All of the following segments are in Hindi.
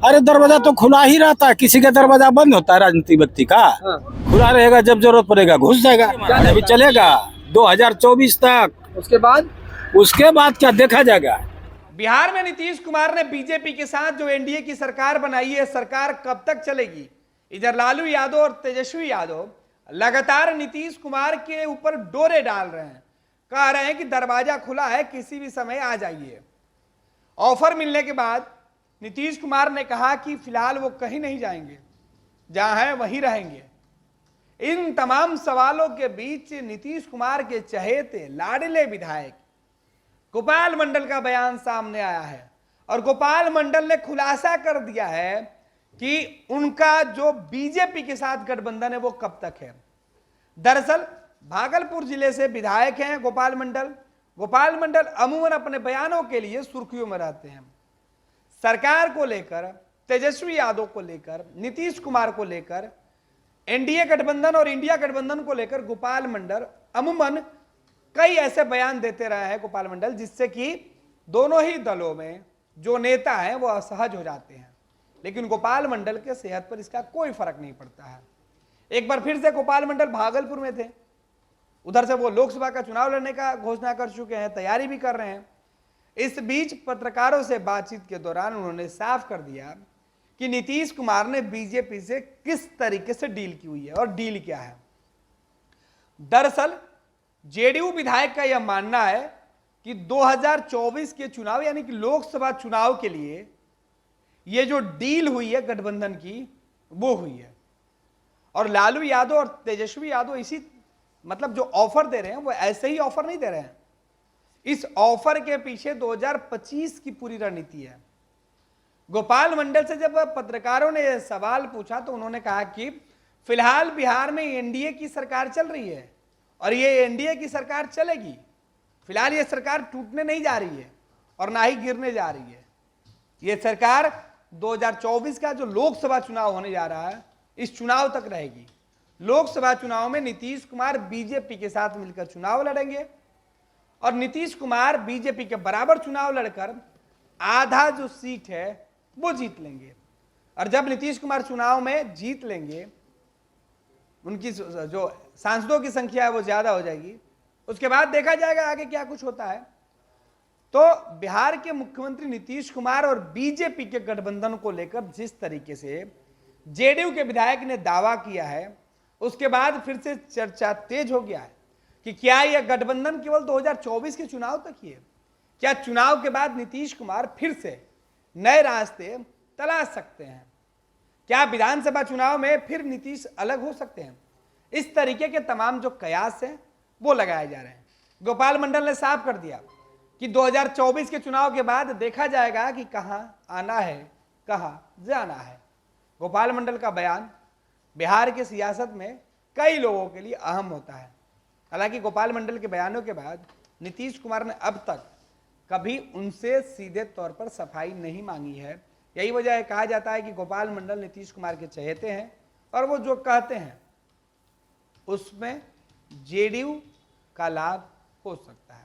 अरे दरवाजा तो खुला ही रहता है, किसी का दरवाजा बंद होता है राजनीतिक व्यक्ति का? हाँ। खुला रहेगा, जब जरूरत पड़ेगा घुस जाएगा। अभी चलेगा 2024 तक, उसके बाद क्या देखा जाएगा। बिहार में नीतीश कुमार ने बीजेपी के साथ जो एनडीए की सरकार बनाई है, सरकार कब तक चलेगी? इधर लालू यादव और तेजस्वी यादव लगातार नीतीश कुमार के ऊपर डोरे डाल रहे हैं, कह रहे हैं कि दरवाजा खुला है, किसी भी समय आ जाइए। ऑफर मिलने के बाद नीतीश कुमार ने कहा कि फिलहाल वो कहीं नहीं जाएंगे, जहां है वहीं रहेंगे। इन तमाम सवालों के बीच नीतीश कुमार के चहेते लाडले विधायक गोपाल मंडल का बयान सामने आया है और गोपाल मंडल ने खुलासा कर दिया है कि उनका जो बीजेपी के साथ गठबंधन है वो कब तक है। दरअसल भागलपुर जिले से विधायक हैं गोपाल मंडल। गोपाल मंडल अमूमन अपने बयानों के लिए सुर्खियों में रहते हैं। सरकार को लेकर, तेजस्वी यादव को लेकर, नीतीश कुमार को लेकर, एनडीए गठबंधन और इंडिया गठबंधन को लेकर गोपाल मंडल अमूमन कई ऐसे बयान देते रहे हैं गोपाल मंडल, जिससे कि दोनों ही दलों में जो नेता हैं वो असहज हो जाते हैं। लेकिन गोपाल मंडल के सेहत पर इसका कोई फर्क नहीं पड़ता है। एक बार फिर से गोपाल मंडल भागलपुर में थे, उधर से वो लोकसभा का चुनाव लड़ने का घोषणा कर चुके हैं, तैयारी भी कर रहे हैं। इस बीच पत्रकारों से बातचीत के दौरान उन्होंने साफ कर दिया कि नीतीश कुमार ने बीजेपी से किस तरीके से डील की हुई है और डील क्या है। दरअसल जेडीयू विधायक का यह मानना है कि 2024 के चुनाव यानी कि लोकसभा चुनाव के लिए यह जो डील हुई है गठबंधन की वो हुई है और लालू यादव और तेजस्वी यादव इसी मतलब जो ऑफर दे रहे हैं वो ऐसे ही ऑफर नहीं दे रहे हैं। इस ऑफर के पीछे 2025 की पूरी रणनीति है। गोपाल मंडल से जब पत्रकारों ने यह सवाल पूछा तो उन्होंने कहा कि फिलहाल बिहार में एनडीए की सरकार चल रही है और ये एनडीए की सरकार चलेगी। फिलहाल ये सरकार टूटने नहीं जा रही है और ना ही गिरने जा रही है। ये सरकार 2024 का जो लोकसभा चुनाव होने जा रहा है इस चुनाव तक रहेगी। लोकसभा चुनाव में नीतीश कुमार बीजेपी के साथ मिलकर चुनाव लड़ेंगे और नीतीश कुमार बीजेपी के बराबर चुनाव लड़कर आधा जो सीट है वो जीत लेंगे और जब नीतीश कुमार चुनाव में जीत लेंगे, उनकी जो सांसदों की संख्या है वो ज्यादा हो जाएगी, उसके बाद देखा जाएगा आगे क्या कुछ होता है। तो बिहार के मुख्यमंत्री नीतीश कुमार और बीजेपी के गठबंधन को लेकर जिस तरीके से जेडीयू के विधायक ने दावा किया है, उसके बाद फिर से चर्चा तेज हो गया है कि क्या यह गठबंधन केवल 2024 के चुनाव तक ही है? क्या चुनाव के बाद नीतीश कुमार फिर से नए रास्ते तलाश सकते हैं? क्या विधानसभा चुनाव में फिर नीतीश अलग हो सकते हैं? इस तरीके के तमाम जो कयास हैं वो लगाए जा रहे हैं। गोपाल मंडल ने साफ कर दिया कि 2024 के चुनाव के बाद देखा जाएगा कि कहां आना है, कहां जाना है। गोपाल मंडल का बयान बिहार की सियासत में कई लोगों के लिए अहम होता है। हालांकि गोपाल मंडल के बयानों के बाद नीतीश कुमार ने अब तक कभी उनसे सीधे तौर पर सफाई नहीं मांगी है। यही वजह है, कहा जाता है कि गोपाल मंडल नीतीश कुमार के चहेते हैं और वो जो कहते हैं उसमें जेडीयू का लाभ हो सकता है।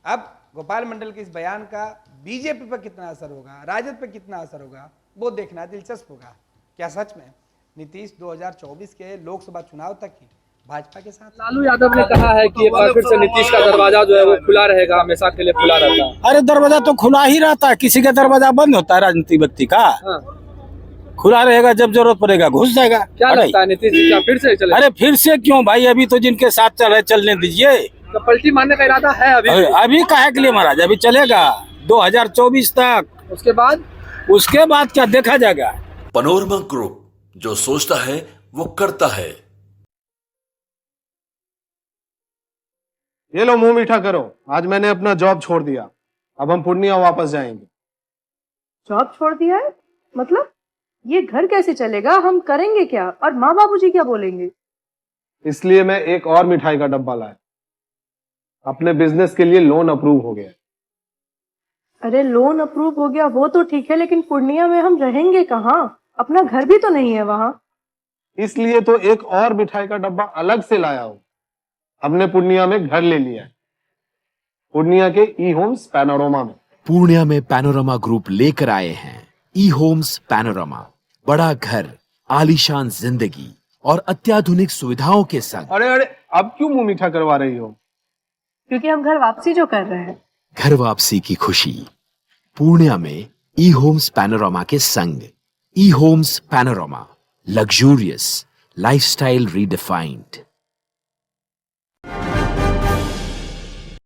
अब गोपाल मंडल के इस बयान का बीजेपी पर कितना असर होगा, राजद पर कितना असर होगा, वो देखना दिलचस्प होगा। क्या सच में नीतीश 2024 के लोकसभा चुनाव तक ही भाजपा के साथ? लालू यादव ने कहा है कि एक बार फिर से नीतीश का दरवाजा जो है वो खुला रहेगा, हमेशा के लिए खुला रहता है। अरे दरवाजा तो खुला ही रहता है, किसी का दरवाजा बंद होता है राजनीतिक व्यक्ति का? हाँ। खुला रहेगा, जब जरूरत पड़ेगा घुस जाएगा। क्या लगता है नीतीश जी क्या फिर से चले? अरे फिर से क्यों भाई, अभी तो जिनके साथ चल रहे चलने दीजिए। तो पलटी मारने का इरादा है अभी काहे के लिए महाराज, अभी चलेगा 2024 तक, उसके बाद क्या देखा जाएगा। पैनोरमा ग्रुप, जो सोचता है वो करता है। ये लो मुंह मीठा करो, आज मैंने अपना जॉब छोड़ दिया, अब हम पूर्णिया वापस जाएंगे। जॉब छोड़ दिया है? मतलब ये घर कैसे चलेगा, हम करेंगे क्या और माँ बाबूजी क्या बोलेंगे? इसलिए मैं एक और मिठाई का डब्बा लाया, अपने बिजनेस के लिए लोन अप्रूव हो गया। अरे लोन अप्रूव हो गया वो तो ठीक है, लेकिन पूर्णिया में हम रहेंगे कहाँ? अपना घर भी तो नहीं है वहाँ। इसलिए तो एक और मिठाई का डब्बा अलग से लाया हूँ। हमने पूर्णिया में घर ले लिया है, पूर्णिया के ई होम्स पैनोरमा में। पूर्णिया में पैनोरमा ग्रुप लेकर आए हैं ई होम्स पैनोरामा, बड़ा घर, आलीशान जिंदगी और अत्याधुनिक सुविधाओं के संग। अरे अरे, अब क्यों मुंह मीठा करवा रही हो? क्योंकि हम घर वापसी जो कर रहे हैं। घर वापसी की खुशी पूर्णिया में ई होम्स पैनोरामा के संग। ई Homes Panorama, luxurious lifestyle redefined.